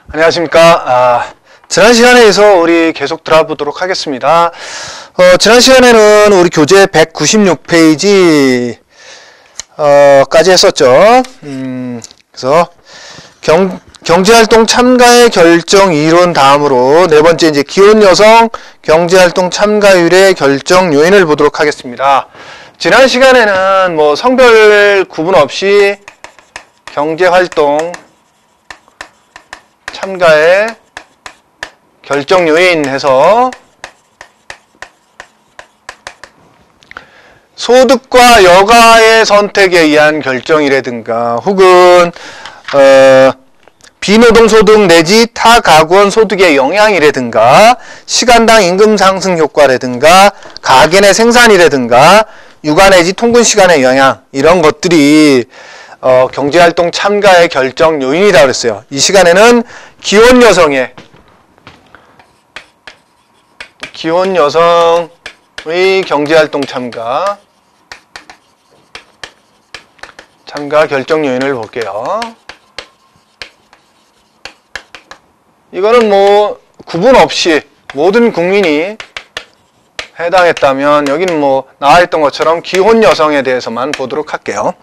안녕하십니까. 지난 시간에서 우리 계속 들어보도록 하겠습니다. 지난 시간에는 우리 교재 196페이지 까지 했었죠. 그래서 경제활동 참가의 결정 이론 다음으로 네 번째 이제 기혼 여성 경제활동 참가율의 결정 요인을 보도록 하겠습니다. 지난 시간에는 뭐 성별 구분 없이 경제활동 참가의 결정 요인 해서 소득과 여가의 선택에 의한 결정이라든가 혹은 비노동소득 내지 타가구원 소득의 영향이라든가 시간당 임금 상승 효과라든가 가계 내 생산이라든가 육아 내지 통근 시간의 영향, 이런 것들이 경제활동 참가의 결정 요인이라고 그랬어요. 이 시간에는 기혼 여성의 경제활동 참가 결정 요인을 볼게요. 이거는 뭐 구분 없이 모든 국민이 해당했다면 여기는 뭐 나와있던 것처럼 기혼 여성에 대해서만 보도록 할게요.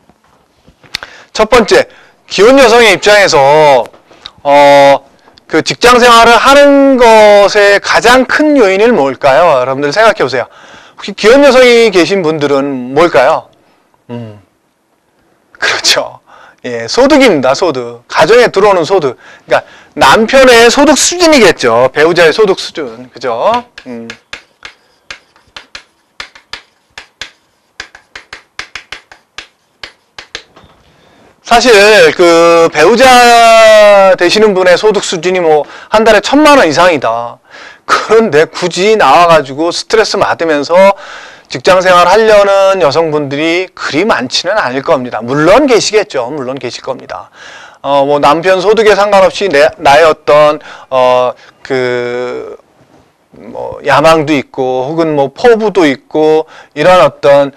첫 번째, 기혼 여성의 입장에서 그 직장 생활을 하는 것의 가장 큰 요인은 뭘까요? 여러분들 생각해 보세요. 혹시 기혼 여성이 계신 분들은 뭘까요? 그렇죠. 예, 소득입니다. 소득. 가정에 들어오는 소득. 그러니까 남편의 소득 수준이겠죠. 배우자의 소득 수준. 그죠? 사실 그 배우자 되시는 분의 소득 수준이 뭐 한 달에 1,000만 원 이상이다. 그런데 굳이 나와가지고 스트레스 받으면서 직장 생활 하려는 여성분들이 그리 많지는 않을 겁니다. 물론 계시겠죠. 물론 계실 겁니다. 뭐 남편 소득에 상관없이 나의 어떤 뭐 야망도 있고 혹은 뭐 포부도 있고 이런 어떤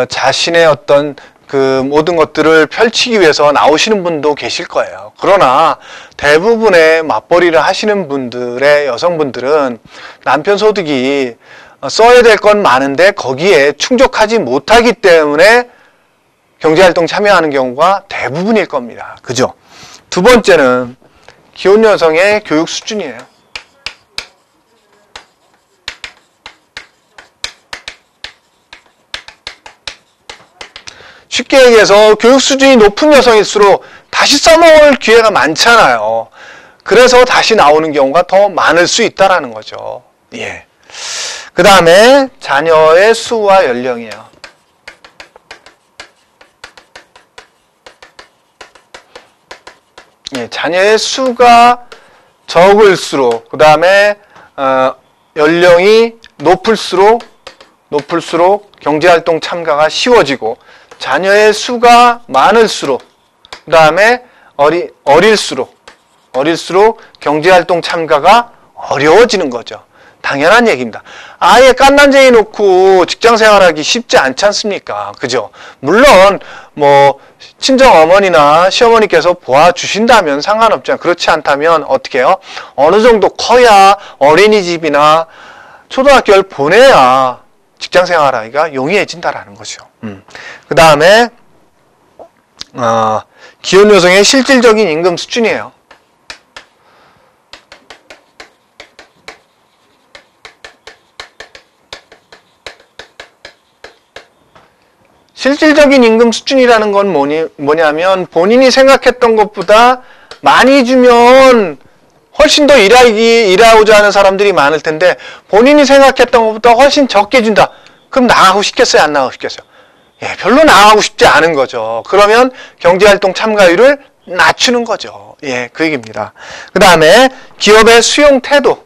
자신의 어떤 그 모든 것들을 펼치기 위해서 나오시는 분도 계실 거예요. 그러나 대부분의 맞벌이를 하시는 분들의 여성분들은 남편 소득이 써야 될 건 많은데 거기에 충족하지 못하기 때문에 경제활동 참여하는 경우가 대부분일 겁니다. 그죠? 두 번째는 기혼 여성의 교육 수준이에요. 쉽게 얘기해서 교육 수준이 높은 여성일수록 다시 써먹을 기회가 많잖아요. 그래서 다시 나오는 경우가 더 많을 수 있다는 거죠. 예. 그 다음에 자녀의 수와 연령이에요. 예, 자녀의 수가 적을수록, 그 다음에 연령이 높을수록 경제활동 참가가 쉬워지고, 자녀의 수가 많을수록, 그 다음에 어릴수록 경제활동 참가가 어려워지는 거죠. 당연한 얘기입니다. 아예 깐난쟁이 놓고 직장 생활하기 쉽지 않지 않습니까? 그죠? 물론 뭐 친정 어머니나 시어머니께서 보아주신다면 상관없지만 그렇지 않다면 어떻게 해요? 어느 정도 커야 어린이집이나 초등학교를 보내야 직장 생활하기가 용이해진다라는 거죠. 그 다음에 기혼 여성의 실질적인 임금 수준이에요. 실질적인 임금 수준이라는 건 뭐냐면 본인이 생각했던 것보다 많이 주면 훨씬 더 일하고자 하는 사람들이 많을 텐데 본인이 생각했던 것보다 훨씬 적게 준다. 그럼 나가고 싶겠어요? 안 나가고 싶겠어요? 예, 별로 나가고 싶지 않은 거죠. 그러면 경제활동 참가율을 낮추는 거죠. 예, 그 얘기입니다. 그 다음에 기업의 수용 태도.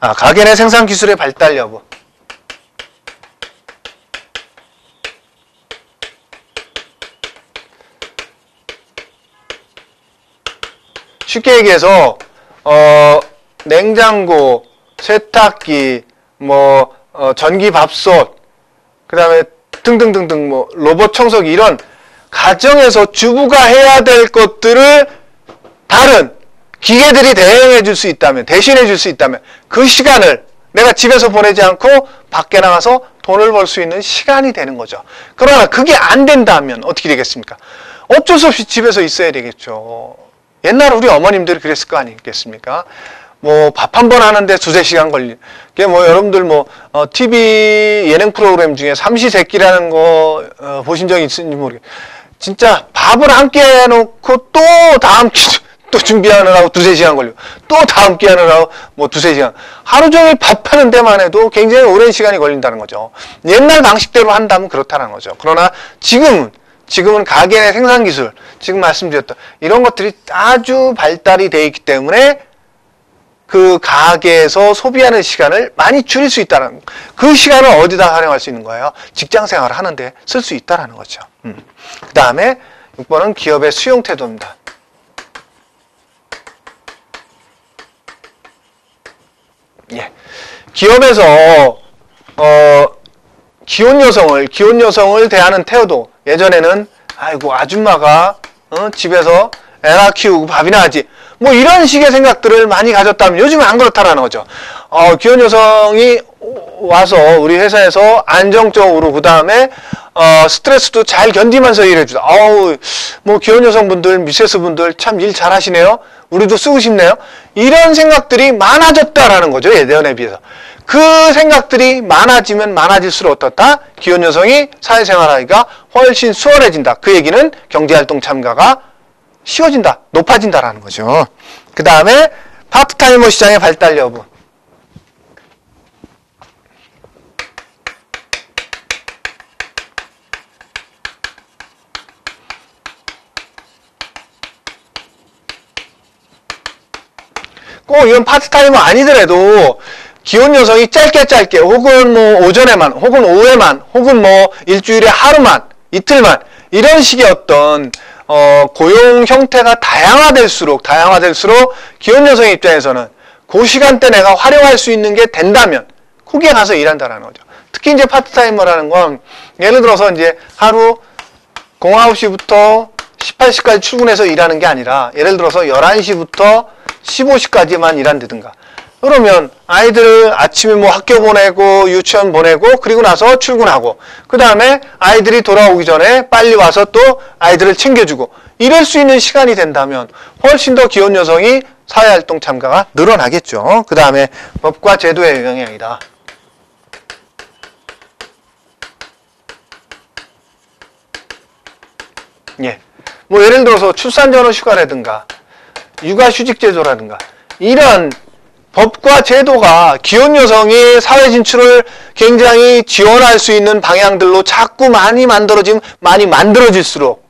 가계 내 생산 기술의 발달 여부. 쉽게 얘기해서 냉장고, 세탁기, 뭐 전기밥솥, 그 다음에 등등등등 로봇 청소기 이런 가정에서 주부가 해야 될 것들을 다른 기계들이 대행해 줄 수 있다면, 대신해 줄 수 있다면 그 시간을 내가 집에서 보내지 않고 밖에 나가서 돈을 벌 수 있는 시간이 되는 거죠. 그러나 그게 안 된다면 어떻게 되겠습니까? 어쩔 수 없이 집에서 있어야 되겠죠. 옛날 우리 어머님들이 그랬을 거 아니겠습니까? 뭐 밥 한 번 하는데 2-3시간 걸린. 그게 뭐 여러분들 뭐 TV 예능 프로그램 중에 삼시세끼라는 거 보신 적 있는지 모르겠어요. 진짜 밥을 한 끼 해놓고 또 다음 끼 또 준비하느라고 2-3시간 걸리고 또 다음 끼 하느라고 뭐 2-3시간. 하루 종일 밥하는 데만 해도 굉장히 오랜 시간이 걸린다는 거죠. 옛날 방식대로 한다면 그렇다는 거죠. 그러나 지금은 가게 내 생산 기술, 지금 말씀드렸던 이런 것들이 아주 발달이 되어 있기 때문에 그 가게에서 소비하는 시간을 많이 줄일 수 있다는, 그 시간을 어디다 활용할 수 있는 거예요? 직장 생활을 하는데 쓸 수 있다는 거죠. 그 다음에 6번은 기업의 수용 태도입니다. 예. 기업에서 기혼 여성을 대하는 태도. 예전에는 아이고 아줌마가 집에서 애나 키우고 밥이나 하지, 뭐 이런 식의 생각들을 많이 가졌다면 요즘은 안 그렇다라는 거죠. 기혼 여성이 와서 우리 회사에서 안정적으로, 그 다음에 스트레스도 잘 견디면서 일해주다. 뭐 기혼 여성분들, 미세스분들 참 일 잘하시네요. 우리도 쓰고 싶네요. 이런 생각들이 많아졌다라는 거죠. 예전에 비해서. 그 생각들이 많아지면 많아질수록 어떻다? 기혼 여성이 사회생활하기가 훨씬 수월해진다. 그 얘기는 경제활동 참가가 쉬워진다, 높아진다라는 거죠. 그 다음에 파트타이머 시장의 발달 여부. 꼭 이건 파트타이머 아니더라도 기혼 여성이 짧게 혹은 뭐 오전에만, 혹은 오후에만, 혹은 뭐 일주일에 하루만, 이틀만, 이런 식의 어떤 고용 형태가 다양화될수록 기혼 여성의 입장에서는 그 시간대 내가 활용할 수 있는 게 된다면 거기에 가서 일한다라는 거죠. 특히 이제 파트타이머라는 건 예를 들어서 이제 하루 09시부터 18시까지 출근해서 일하는 게 아니라 예를 들어서 11시부터 15시까지만 일한다든가, 그러면 아이들을 아침에 뭐 학교 보내고 유치원 보내고 그리고 나서 출근하고 그 다음에 아이들이 돌아오기 전에 빨리 와서 또 아이들을 챙겨주고 이럴 수 있는 시간이 된다면 훨씬 더 기혼 여성이 사회활동 참가가 늘어나겠죠. 그 다음에 법과 제도의 영향이다. 예. 뭐 예를 들어서 출산 전후 휴가라든가 육아휴직 제도라든가 이런 법과 제도가 기혼 여성이 사회 진출을 굉장히 지원할 수 있는 방향들로 자꾸 많이 만들어질수록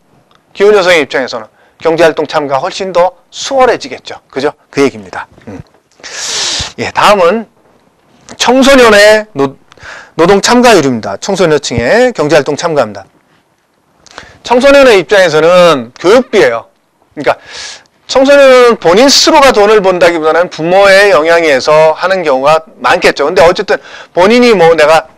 기혼 여성의 입장에서는 경제활동 참가가 훨씬 더 수월해지겠죠. 그죠? 그 얘기입니다. 예, 다음은 청소년의 노동 참가율입니다. 청소년층의 경제활동 참가입니다. 청소년의 입장에서는 교육비예요. 그러니까 청소년은 본인 스스로가 돈을 번다기보다는 부모의 영향에 의해서 하는 경우가 많겠죠. 근데 어쨌든 본인이 뭐 내가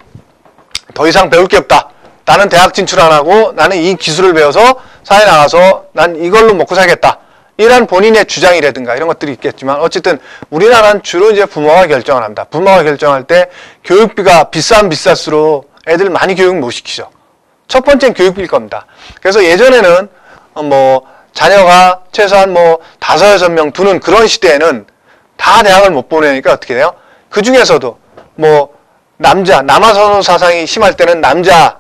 더 이상 배울 게 없다, 나는 대학 진출 안 하고 나는 이 기술을 배워서 사회 나가서 난 이걸로 먹고 살겠다, 이런 본인의 주장이라든가 이런 것들이 있겠지만 어쨌든 우리나라는 주로 이제 부모가 결정을 합니다. 부모가 결정할 때 교육비가 비쌀수록 애들 많이 교육 못 시키죠. 첫 번째는 교육비일 겁니다. 그래서 예전에는 뭐 자녀가 최소한 뭐 5-6명 두는 그런 시대에는 다 대학을 못 보내니까 어떻게 돼요? 그 중에서도 뭐 남아선호 사상이 심할 때는 남자,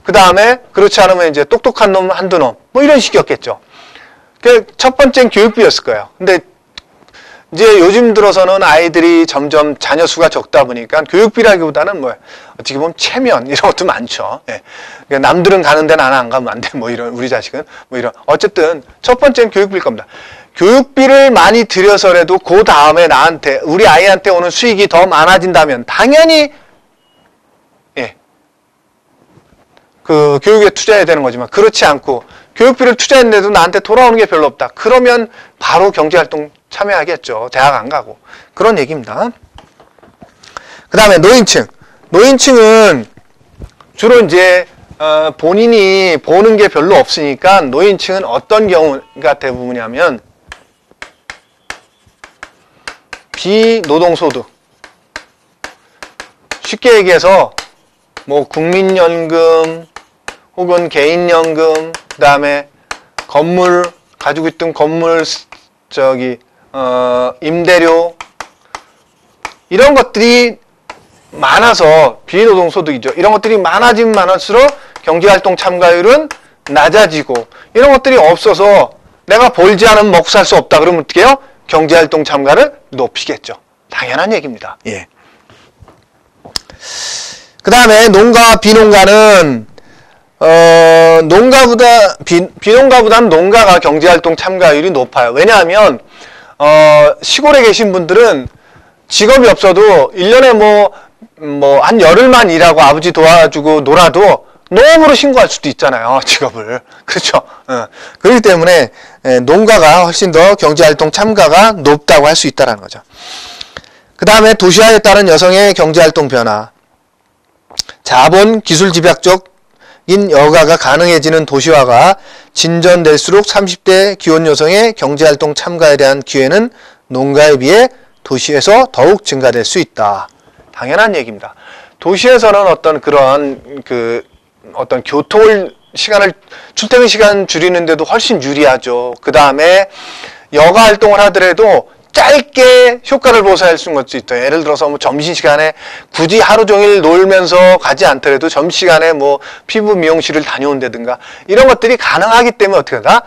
그 다음에 그렇지 않으면 이제 똑똑한 놈 한두 놈, 뭐 이런 식이었겠죠. 그 첫 번째는 교육비였을 거예요. 근데 이제 요즘 들어서는 아이들이 점점 자녀 수가 적다 보니까 교육비라기보다는 뭐 어떻게 보면 체면 이런 것도 많죠. 예. 그러니까 남들은 가는데 나는 안 가면 안 돼. 뭐 이런, 우리 자식은 뭐 이런. 어쨌든 첫 번째는 교육비일 겁니다. 교육비를 많이 들여서라도 그 다음에 나한테, 우리 아이한테 오는 수익이 더 많아진다면 당연히 예, 그 교육에 투자해야 되는 거지만 그렇지 않고 교육비를 투자했는데도 나한테 돌아오는 게 별로 없다. 그러면 바로 경제활동 참여하겠죠. 대학 안 가고. 그런 얘기입니다. 그 다음에 노인층은 주로 이제 본인이 보는 게 별로 없으니까 노인층은 어떤 경우가 대부분이냐면 비노동소득. 쉽게 얘기해서 뭐 국민연금 혹은 개인연금, 그 다음에 건물 가지고 있던 건물 임대료, 이런 것들이 많아서 비노동소득이죠. 이런 것들이 많아지면 많을수록 경제활동 참가율은 낮아지고, 이런 것들이 없어서 내가 벌지 않으면 먹고 살 수 없다 그러면 어떻게 해요? 경제활동 참가를 높이겠죠. 당연한 얘기입니다. 예. 그 다음에 농가와 비농가는 비농가보다는 농가가 경제활동 참가율이 높아요. 왜냐하면 시골에 계신 분들은 직업이 없어도 1년에 한 열흘만 일하고 아버지 도와주고 놀아도 농업으로 신고할 수도 있잖아요, 직업을. 그렇죠? 그렇기 때문에 농가가 훨씬 더 경제활동 참가가 높다고 할 수 있다는 거죠. 그 다음에 도시화에 따른 여성의 경제활동 변화. 자본, 기술 집약적인 여가가 가능해지는 도시화가 진전될수록 30대 기혼 여성의 경제활동 참가에 대한 기회는 농가에 비해 도시에서 더욱 증가될 수 있다. 당연한 얘기입니다. 도시에서는 어떤 그런 어떤 출퇴근 시간 줄이는데도 훨씬 유리하죠. 그 다음에 여가 활동을 하더라도 짧게 효과를 보상할 수 있는 것도 있어요. 예를 들어서 뭐 점심시간에 굳이 하루 종일 놀면서 가지 않더라도 점심시간에 뭐 피부 미용실을 다녀온다든가 이런 것들이 가능하기 때문에 어떻게 하다?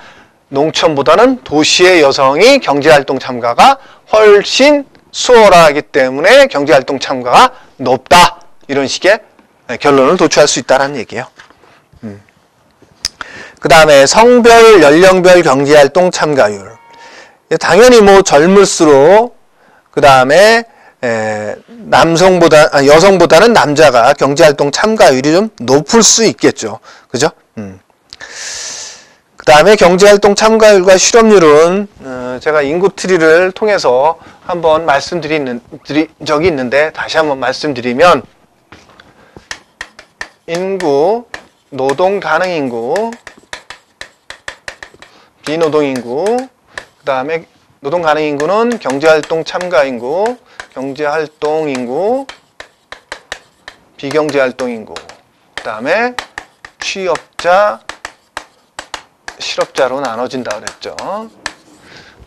농촌보다는 도시의 여성이 경제활동 참가가 훨씬 수월하기 때문에 경제활동 참가가 높다. 이런 식의 결론을 도출할 수 있다는 얘기예요. 그 다음에 성별, 연령별 경제활동 참가율. 당연히 뭐 젊을수록 그 다음에 여성보다는 남자가 경제활동 참가율이 좀 높을 수 있겠죠. 그죠? 그 다음에 경제활동 참가율과 실업률은 제가 인구트리를 통해서 한번 말씀드린 적이 있는데 다시 한번 말씀드리면 인구, 노동 가능 인구, 비노동 인구, 그 다음에 노동 가능 인구는 경제활동 참가 인구, 경제활동 인구, 비경제활동 인구, 그 다음에 취업자, 실업자로 나눠진다 그랬죠.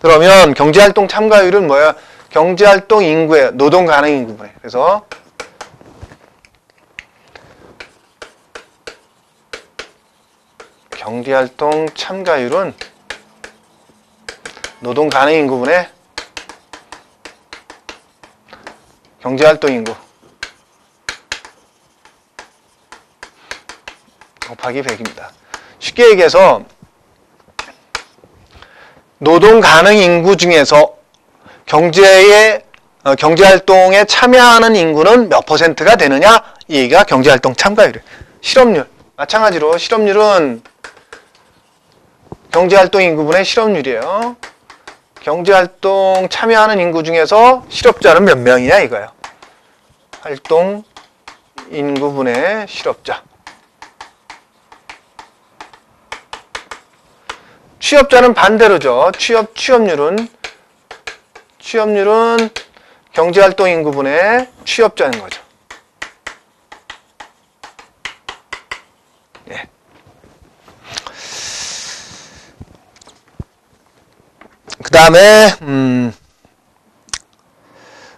그러면 경제활동 참가율은 뭐야? 경제활동 인구예요. 노동 가능 인구분에. 그래서 경제활동 참가율은 노동 가능 인구분의 경제활동 인구 곱하기 100입니다. 쉽게 얘기해서 노동 가능 인구 중에서 경제활동에 참여하는 인구는 몇 퍼센트가 되느냐? 이 얘기가 경제활동 참가율이에요. 실업률. 마찬가지로 실업률은 경제활동 인구분의 실업률이에요. 경제활동 참여하는 인구 중에서 실업자는 몇 명이냐 이거예요. 활동 인구분의 실업자. 취업자는 반대로죠. 취업률은 경제활동 인구분의 취업자인 거죠. 예. 그 다음에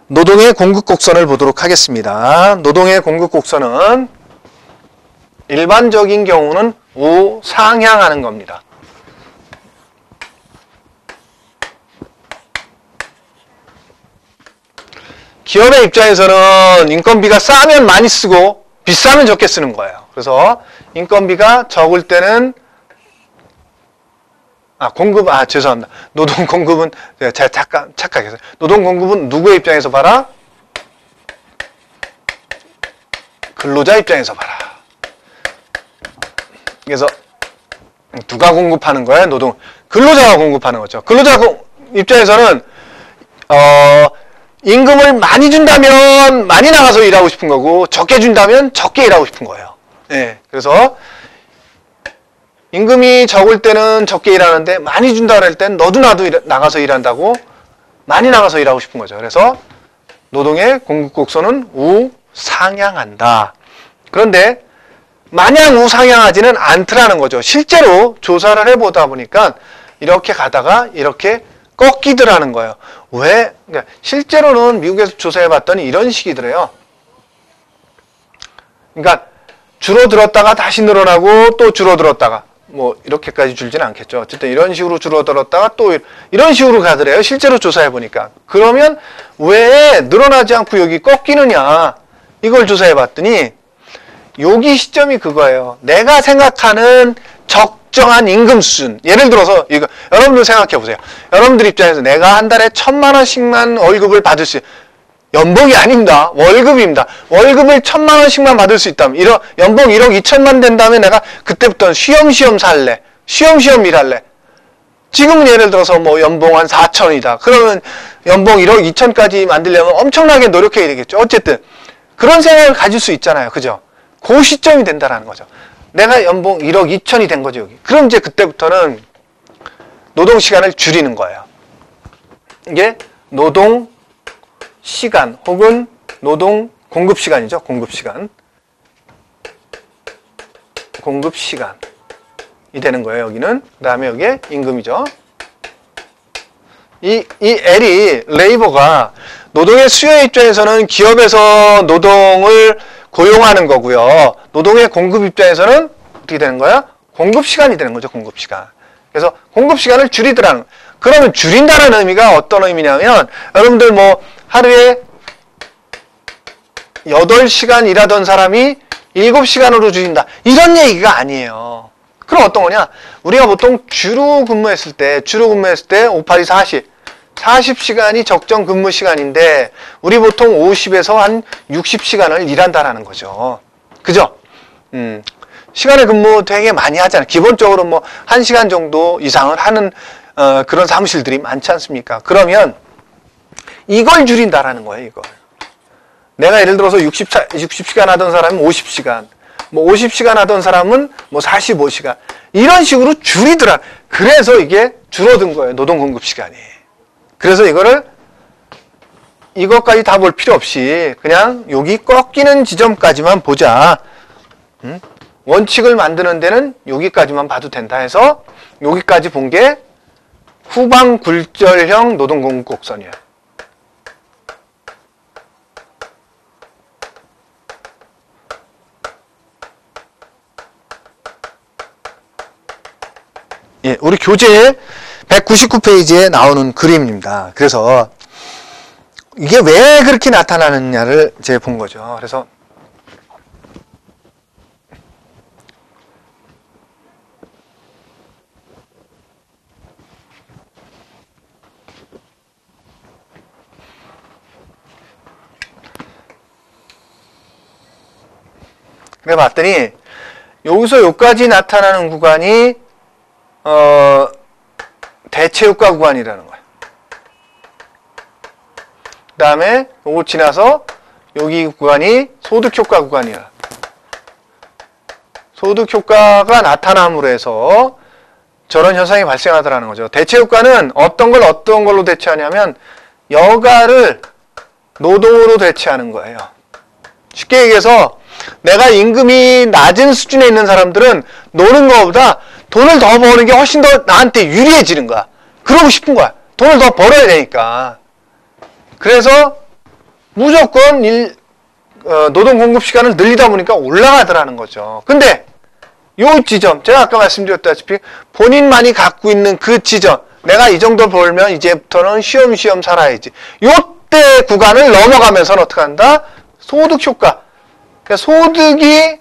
노동의 공급 곡선을 보도록 하겠습니다. 노동의 공급 곡선은 일반적인 경우는 우상향하는 겁니다. 기업의 입장에서는 인건비가 싸면 많이 쓰고 비싸면 적게 쓰는 거예요. 그래서 인건비가 적을 때는 죄송합니다. 노동 공급은 제가 착각했어요. 노동 공급은 누구의 입장에서 봐라? 근로자 입장에서 봐라. 그래서 누가 공급하는 거예요? 근로자가 공급하는 거죠. 근로자 입장에서는 임금을 많이 준다면 많이 나가서 일하고 싶은 거고 적게 준다면 적게 일하고 싶은 거예요. 네, 그래서 임금이 적을 때는 적게 일하는데 많이 준다 그럴 땐 너도 나도 나가서 일한다고 많이 나가서 일하고 싶은 거죠. 그래서 노동의 공급 곡선은 우상향한다. 그런데 마냥 우상향하지는 않더라는 거죠. 실제로 조사를 해보다 보니까 이렇게 가다가 이렇게 꺾이더라는 거예요. 왜? 그러니까 실제로는 미국에서 조사해봤더니 이런 식이더래요. 그러니까 줄어들었다가 다시 늘어나고 또 줄어들었다가 뭐 이렇게까지 줄지는 않겠죠. 어쨌든 이런 식으로 줄어들었다가 또 이런 식으로 가더래요. 실제로 조사해보니까. 그러면 왜 늘어나지 않고 여기 꺾이느냐, 이걸 조사해봤더니 여기 시점이 그거예요. 내가 생각하는 적정한 임금 수준. 예를 들어서 이거 여러분들 생각해보세요. 여러분들 입장에서 내가 한 달에 1,000만 원씩만 월급을 받을 수, 연봉이 아닙니다. 월급입니다. 월급을 1,000만 원씩만 받을 수 있다면, 연봉 1억 2천만 된다면 내가 그때부터는 쉬엄쉬엄 살래. 쉬엄쉬엄 일할래. 지금은 예를 들어서 뭐 연봉 한 4천이다. 그러면 연봉 1억 2천까지 만들려면 엄청나게 노력해야 되겠죠. 어쨌든 그런 생각을 가질 수 있잖아요. 그죠? 그 시점이 된다는 거죠. 내가 연봉 1억 2천이 된 거죠, 여기. 그럼 이제 그때부터는 노동 시간을 줄이는 거예요. 이게 노동 시간 혹은 노동 공급 시간이죠. 공급 시간. 공급 시간이 되는 거예요, 여기는. 그 다음에 여기에 임금이죠. 이 L이 레이버가 노동의 수요 입장에서는 기업에서 노동을 고용하는 거고요. 노동의 공급 입장에서는 어떻게 되는 거야? 공급 시간이 되는 거죠. 공급 시간. 그래서 공급 시간을 줄이더라는. 그러면 줄인다는 의미가 어떤 의미냐면, 여러분들 뭐 하루에 8시간 일하던 사람이 7시간으로 줄인다. 이런 얘기가 아니에요. 그럼 어떤 거냐? 우리가 보통 주로 근무했을 때 582 40. 40시간이 적정 근무 시간인데 우리 보통 50에서 한 60시간을 일한다라는 거죠. 그죠? 시간의 근무 되게 많이 하잖아요. 기본적으로 뭐 1시간 정도 이상을 하는 그런 사무실들이 많지 않습니까? 그러면 이걸 줄인다라는 거예요, 이걸. 내가 예를 들어서 60시간 하던 사람은 50시간, 뭐 50시간 하던 사람은 뭐 45시간. 이런 식으로 줄이더라. 그래서 이게 줄어든 거예요, 노동 공급 시간이. 그래서 이것까지 다 볼 필요 없이 그냥 여기 꺾이는 지점까지만 보자. 원칙을 만드는 데는 여기까지만 봐도 된다 해서 여기까지 본 게 후방 굴절형 노동 공급 곡선이에요. 예, 우리 교재 199페이지에 나오는 그림입니다. 그래서 이게 왜 그렇게 나타나느냐를 이제 본 거죠. 그래서 그래 봤더니 여기서 여기까지 나타나는 구간이 대체효과 구간이라는 거예요. 그 다음에 요거 지나서 여기 구간이 소득효과 구간이야. 소득효과가 나타남으로 해서 저런 현상이 발생하더라는 거죠. 대체효과는 어떤 걸로 대체하냐면 여가를 노동으로 대체하는 거예요. 쉽게 얘기해서 내가 임금이 낮은 수준에 있는 사람들은 노는 것보다 돈을 더 버는 게 훨씬 더 나한테 유리해지는 거야. 그러고 싶은 거야. 돈을 더 벌어야 되니까. 그래서 무조건 노동 공급 시간을 늘리다 보니까 올라가더라는 거죠. 근데 요 지점, 제가 아까 말씀드렸다시피 본인만이 갖고 있는 그 지점, 내가 이 정도 벌면 이제부터는 쉬엄쉬엄 살아야지. 요때 구간을 넘어가면서는 어떻게 한다? 소득 효과. 그러니까 소득이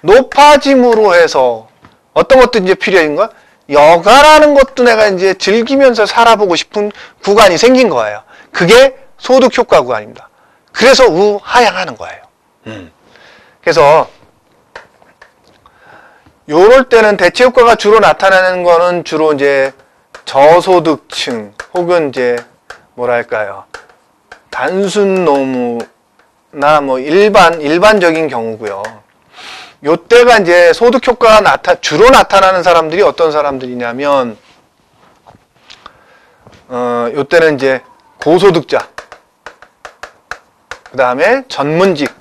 높아짐으로 해서 어떤 것도 이제 필요한 거야? 여가라는 것도 내가 이제 즐기면서 살아보고 싶은 구간이 생긴 거예요. 그게 소득 효과 구간입니다. 그래서 우하향하는 거예요. 그래서 요럴 때는 대체 효과가 주로 나타나는 거는 주로 이제 저소득층 혹은 이제 뭐랄까요? 단순 노무나 뭐 일반적인 경우고요. 요때가 이제 소득 효과가 주로 나타나는 사람들이 어떤 사람들이냐면 요때는 이제 고소득자, 그 다음에 전문직,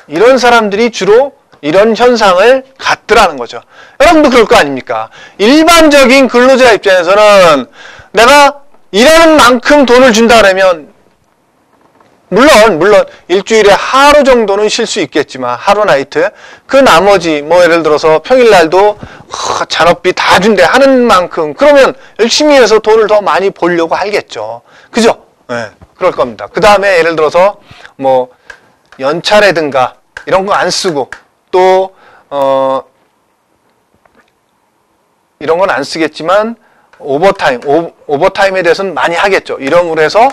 이런 사람들이 주로 이런 현상을 갖더라는 거죠. 여러분도 그럴 거 아닙니까? 일반적인 근로자 입장에서는 내가 일하는 만큼 돈을 준다 그러면 물론 일주일에 하루 정도는 쉴 수 있겠지만, 하루 나이트, 그 나머지 뭐 예를 들어서 평일날도 잔업비 다 준대 하는 만큼 그러면 열심히 해서 돈을 더 많이 벌려고 하겠죠. 그죠? 네, 그럴 겁니다. 그 다음에 예를 들어서 뭐 연차라든가 이런 거 안 쓰고 또 이런 건 안 쓰겠지만 오버타임에 대해서는 많이 하겠죠. 이런 해서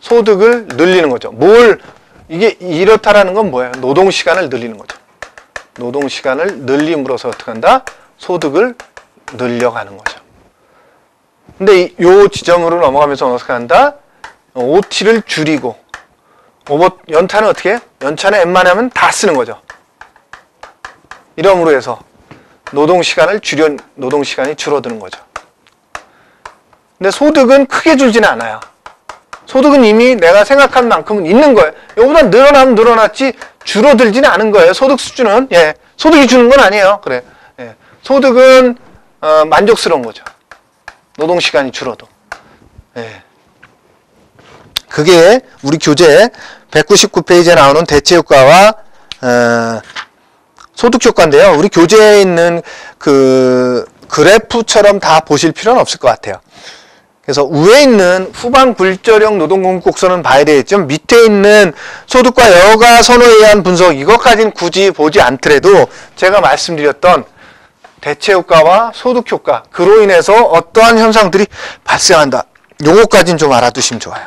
소득을 늘리는 거죠. 이게 이렇다라는 건 뭐예요? 노동시간을 늘리는 거죠. 노동시간을 늘림으로써 어떻게 한다? 소득을 늘려가는 거죠. 근데 이 지점으로 넘어가면서 어떻게 한다? OT를 줄이고, 연차는 어떻게 해? 연차는 웬만하면 다 쓰는 거죠. 이러므로 해서 노동시간이 줄어드는 거죠. 근데 소득은 크게 줄지는 않아요. 소득은 이미 내가 생각한 만큼은 있는 거예요. 이거보다 늘어나면 늘어났지 줄어들지는 않은 거예요. 소득 수준은. 예. 소득이 주는 건 아니에요. 그래. 예. 소득은 만족스러운 거죠. 노동시간이 줄어도. 예. 그게 우리 교재 199페이지에 나오는 대체효과와 소득효과인데요. 우리 교재에 있는 그 그래프처럼 다 보실 필요는 없을 것 같아요. 그래서 위에 있는 후반 굴절형 노동공급 곡선은 봐야 되겠죠. 밑에 있는 소득과 여가 선호에 의한 분석, 이것까지는 굳이 보지 않더라도 제가 말씀드렸던 대체효과와 소득효과, 그로 인해서 어떠한 현상들이 발생한다. 요거까지는 좀 알아두시면 좋아요.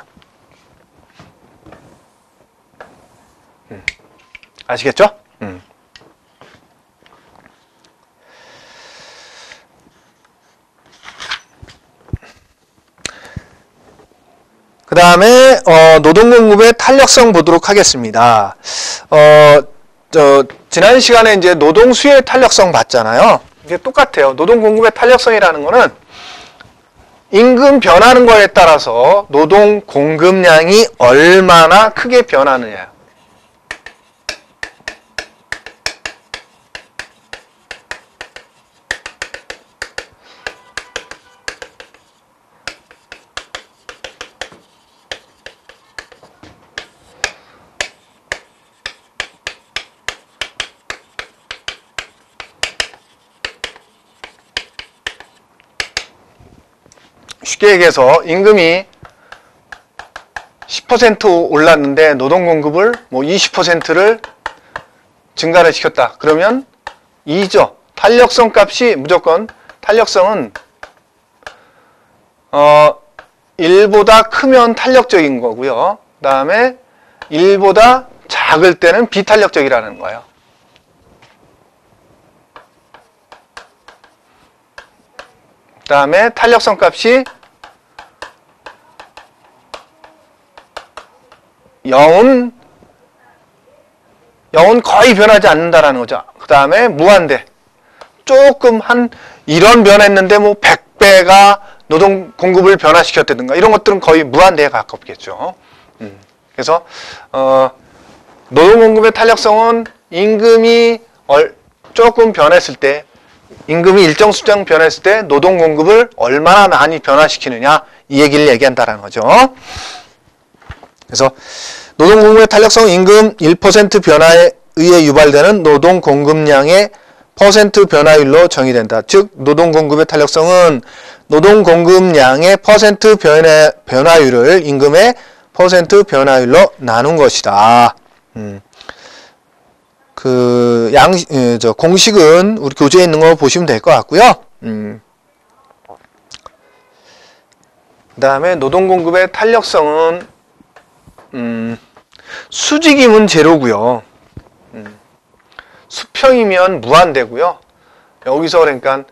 아시겠죠? 그 다음에 노동공급의 탄력성 보도록 하겠습니다. 지난 시간에 이제 노동수요의 탄력성 봤잖아요. 이게 똑같아요. 노동공급의 탄력성이라는 거는 임금 변하는 거에 따라서 노동공급량이 얼마나 크게 변하느냐. 쉽게 얘기해서 임금이 10% 올랐는데 노동공급을 뭐 20%를 증가를 시켰다. 그러면 2죠. 탄력성 값이 무조건, 탄력성은 1보다 크면 탄력적인 거고요. 그 다음에 1보다 작을 때는 비탄력적이라는 거예요. 그 다음에 탄력성 값이 0은 거의 변하지 않는다라는 거죠. 그 다음에 무한대. 조금 이런 변했는데 뭐 100배가 노동 공급을 변화시켰다든가 이런 것들은 거의 무한대에 가깝겠죠. 그래서 노동 공급의 탄력성은 임금이 조금 변했을 때, 임금이 일정 수준 변했을 때 노동 공급을 얼마나 많이 변화시키느냐, 이 얘기를 얘기한다라는 거죠. 그래서 노동 공급의 탄력성은 임금 1% 변화에 의해 유발되는 노동 공급량의 퍼센트 변화율로 정의된다. 즉 노동 공급의 탄력성은 노동 공급량의 퍼센트 변화율을 임금의 퍼센트 변화율로 나눈 것이다. 공식은 우리 교재에 있는 거 보시면 될 것 같고요. 그 다음에 노동 공급의 탄력성은 수직이면 제로고요. 수평이면 무한대고요. 여기서 그러니까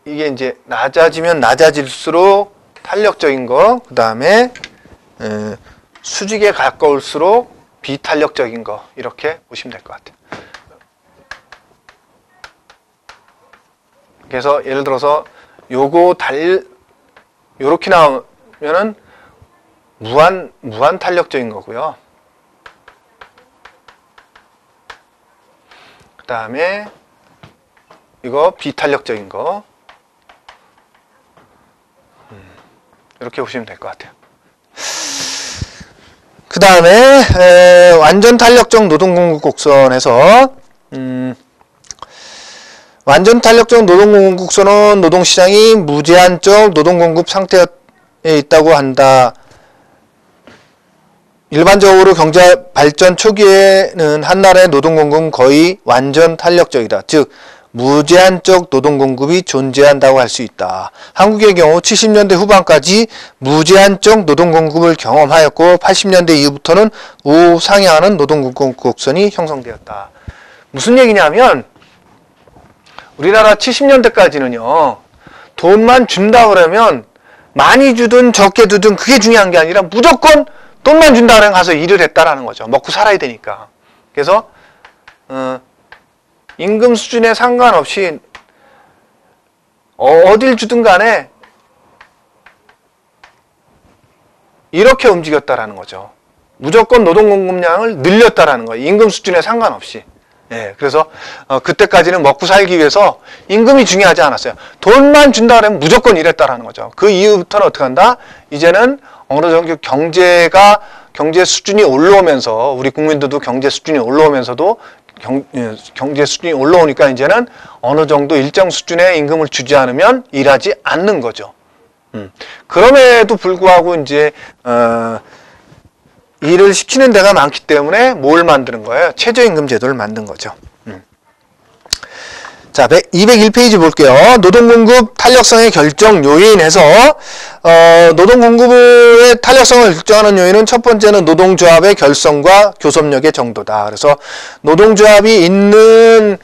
이게 이제 낮아지면 낮아질수록 탄력적인 거, 그 다음에 수직에 가까울수록 비탄력적인 거, 이렇게 보시면 될 것 같아요. 그래서 예를 들어서 요거 요렇게 나오면은 무한 탄력적인 거고요. 그 다음에 이거 비탄력적인 거. 이렇게 보시면 될 것 같아요. 그 다음에 완전 탄력적 노동공급 곡선에서 완전 탄력적 노동공급 곡선은 노동시장이 무제한적 노동공급 상태에 있다고 한다. 일반적으로 경제 발전 초기에는 한 나라의 노동공급은 거의 완전 탄력적이다. 즉 무제한적 노동공급이 존재한다고 할 수 있다. 한국의 경우 70년대 후반까지 무제한적 노동공급을 경험하였고 80년대 이후부터는 우상향하는 노동공급 곡선이 형성되었다. 무슨 얘기냐면 우리나라 70년대까지는요. 돈만 준다 그러면 많이 주든 적게 주든 그게 중요한 게 아니라 무조건 돈만 준다 그러면 가서 일을 했다라는 거죠. 먹고 살아야 되니까. 그래서 임금 수준에 상관없이 어딜 주든 간에 이렇게 움직였다라는 거죠. 무조건 노동 공급량을 늘렸다라는 거예요. 임금 수준에 상관없이. 예, 그래서 그때까지는 먹고 살기 위해서 임금이 중요하지 않았어요. 돈만 준다 그러면 무조건 일했다라는 거죠. 그 이후부터는 어떻게 한다? 이제는 어느 정도 경제 수준이 올라오면서 우리 국민들도 경제 수준이 올라오면서도 경제 수준이 올라오니까 이제는 어느 정도 일정 수준의 임금을 주지 않으면 일하지 않는 거죠. 그럼에도 불구하고 이제 일을 시키는 데가 많기 때문에 뭘 만드는 거예요? 최저임금 제도를 만든 거죠. 자, 201페이지 볼게요. 노동공급 탄력성의 결정 요인에서 노동공급의 탄력성을 결정하는 요인은 첫 번째는 노동조합의 결성과 교섭력의 정도다. 그래서 노동조합이 있는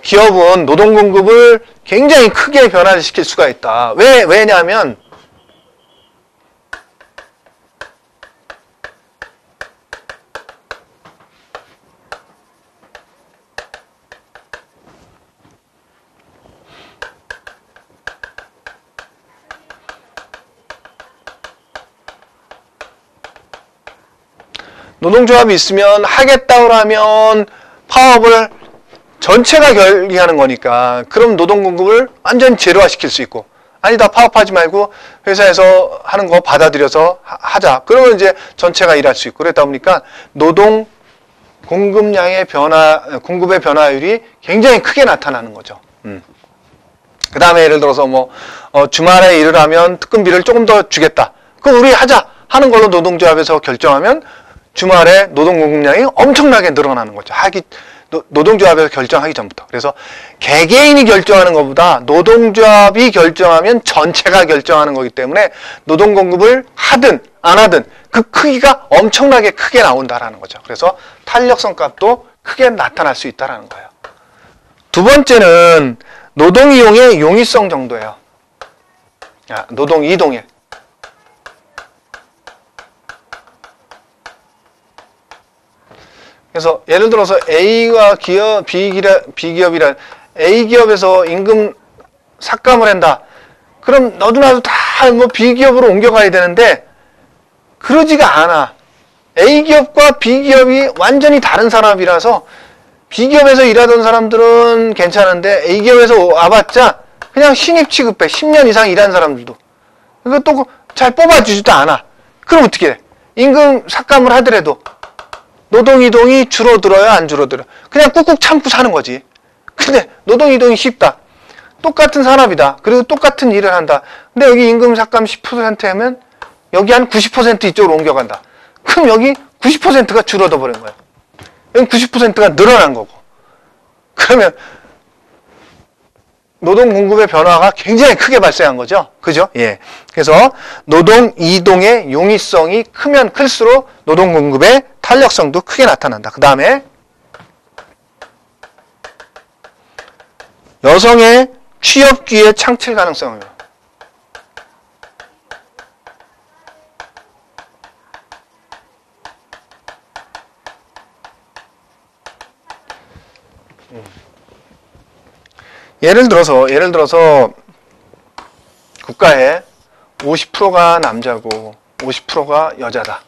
기업은 노동공급을 굉장히 크게 변화시킬 수가 있다. 왜냐하면 노동조합이 있으면 하겠다고 하면 파업을 전체가 결의하는 거니까 그럼 노동공급을 완전 제로화시킬 수 있고 아니다 파업하지 말고 회사에서 하는 거 받아들여서 하자. 그러면 이제 전체가 일할 수 있고 그러다 보니까 노동 공급량의 공급의 변화율이 굉장히 크게 나타나는 거죠. 그 다음에 예를 들어서 주말에 일을 하면 특근비를 조금 더 주겠다. 그럼 우리 하자 하는 걸로 노동조합에서 결정하면 주말에 노동 공급량이 엄청나게 늘어나는 거죠. 노동조합에서 결정하기 전부터. 그래서 개개인이 결정하는 것보다 노동조합이 결정하면 전체가 결정하는 거기 때문에 노동 공급을 하든 안 하든 그 크기가 엄청나게 크게 나온다라는 거죠. 그래서 탄력성 값도 크게 나타날 수 있다라는 거예요. 두 번째는 노동 이용의 용이성 정도예요. 노동 이동의. 그래서 예를 들어서 A가 기업, B기업이란 A기업에서 임금 삭감을 한다. 그럼 너도 나도 다 B기업으로 옮겨가야 되는데 그러지가 않아. A기업과 B기업이 완전히 다른 산업이라서 B기업에서 일하던 사람들은 괜찮은데 A기업에서 와봤자 그냥 신입 취급해. 10년 이상 일한 사람들도. 그거 또 잘 뽑아주지도 않아. 그럼 어떻게 해? 임금 삭감을 하더라도 노동이동이 줄어들어요? 안 줄어들어요? 그냥 꾹꾹 참고 사는 거지. 근데 노동이동이 쉽다. 똑같은 산업이다. 그리고 똑같은 일을 한다. 근데 여기 임금 삭감 10%하면 여기 한 90% 이쪽으로 옮겨간다. 그럼 여기 90%가 줄어들어 버린 거예요. 여기 90%가 늘어난 거고. 그러면 노동 공급의 변화가 굉장히 크게 발생한 거죠. 그죠? 예. 그래서 노동 이동의 용이성이 크면 클수록 노동 공급의 탄력성도 크게 나타난다. 그 다음에 여성의 취업 기회 창출 가능성입니다. 예를 들어서 국가에 50%가 남자고 50%가 여자다.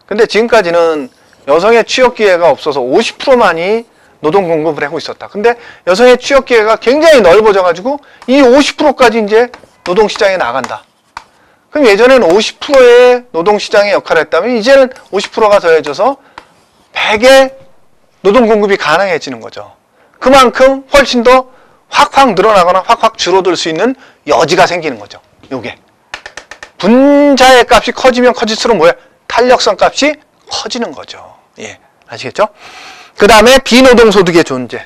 근데 지금까지는 여성의 취업 기회가 없어서 50%만이 노동 공급을 하고 있었다. 근데 여성의 취업 기회가 굉장히 넓어져 가지고 이 50%까지 이제 노동 시장에 나간다. 그럼 예전에는 50%의 노동 시장의 역할을 했다면 이제는 50%가 더해져서 100의 노동 공급이 가능해지는 거죠. 그만큼 훨씬 더 확확 늘어나거나 확확 줄어들 수 있는 여지가 생기는 거죠. 요게. 분자의 값이 커지면 커질수록 뭐야? 탄력성 값이 커지는 거죠. 예. 아시겠죠? 그 다음에 비노동소득의 존재.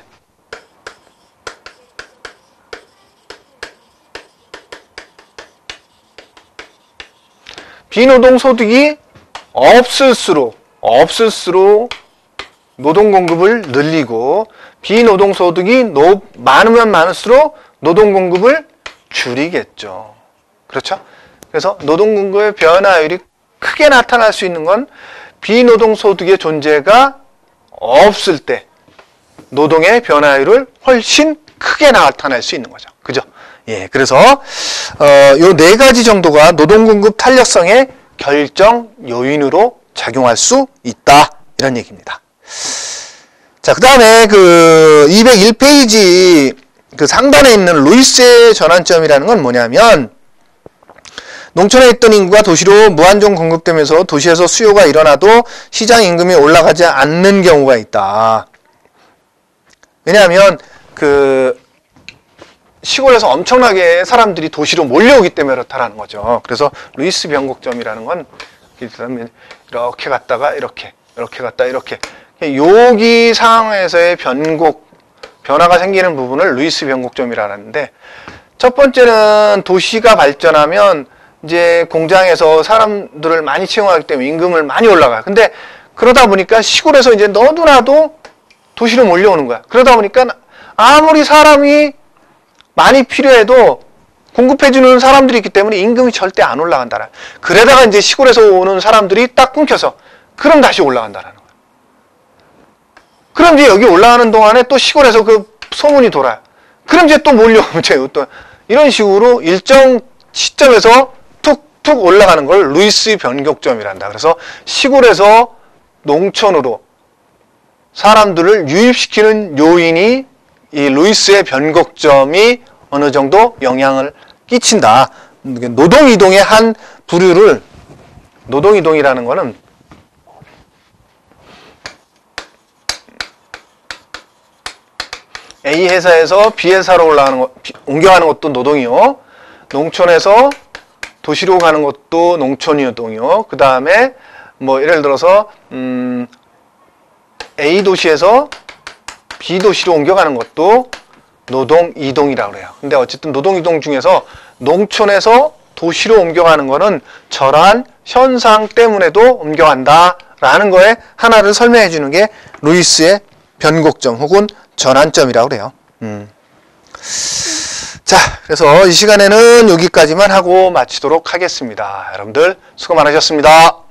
비노동소득이 없을수록 노동 공급을 늘리고 비노동소득이 많으면 많을수록 노동 공급을 줄이겠죠. 그렇죠? 그래서 노동 공급의 변화율이 크게 나타날 수 있는 건 비노동소득의 존재가 없을 때 노동의 변화율을 훨씬 크게 나타낼 수 있는 거죠. 그죠? 예, 그래서 요 네 가지 정도가 노동 공급 탄력성의 결정 요인으로 작용할 수 있다. 이런 얘기입니다. 자, 그 다음에 그 201페이지 그 상단에 있는 루이스의 전환점이라는 건 뭐냐면, 농촌에 있던 인구가 도시로 무한정 공급되면서 도시에서 수요가 일어나도 시장 임금이 올라가지 않는 경우가 있다. 왜냐하면 그 시골에서 엄청나게 사람들이 도시로 몰려오기 때문에 그렇다라는 거죠. 그래서 루이스 변곡점이라는 건 이렇게 갔다가 이렇게 갔다 이렇게 여기 상황에서의 변화가 생기는 부분을 루이스 변곡점이라는데, 첫 번째는 도시가 발전하면 이제 공장에서 사람들을 많이 채용하기 때문에 임금을 많이 올라가요. 근데 그러다 보니까 시골에서 이제 너도나도 도시로 몰려오는 거야. 그러다 보니까 아무리 사람이 많이 필요해도 공급해주는 사람들이 있기 때문에 임금이 절대 안 올라간다라. 그러다가 이제 시골에서 오는 사람들이 딱 끊겨서 그럼 다시 올라간다라는 거야. 그럼 이제 여기 올라가는 동안에 또 시골에서 그 소문이 돌아요. 그럼 이제 또 몰려오면 또 이런 식으로 일정 시점에서 툭툭 올라가는 걸 루이스 변곡점이란다. 그래서 시골에서 농촌으로 사람들을 유입시키는 요인이 이 루이스의 변곡점이 어느 정도 영향을 끼친다. 노동이동의 한 부류를, 노동이동이라는 거는 A 회사에서 B 회사로 옮겨가는 것도 노동이요. 농촌에서 도시로 가는 것도 농촌이동이요. 그 다음에 뭐 예를 들어서 A 도시에서 B 도시로 옮겨가는 것도 노동 이동이라고 그래요. 근데 어쨌든 노동 이동 중에서 농촌에서 도시로 옮겨가는 거는 저러한 현상 때문에도 옮겨간다라는 거에 하나를 설명해 주는 게 루이스의 변곡점 혹은 전환점이라고 그래요. 자, 그래서 이 시간에는 여기까지만 하고 마치도록 하겠습니다. 여러분들 수고 많으셨습니다.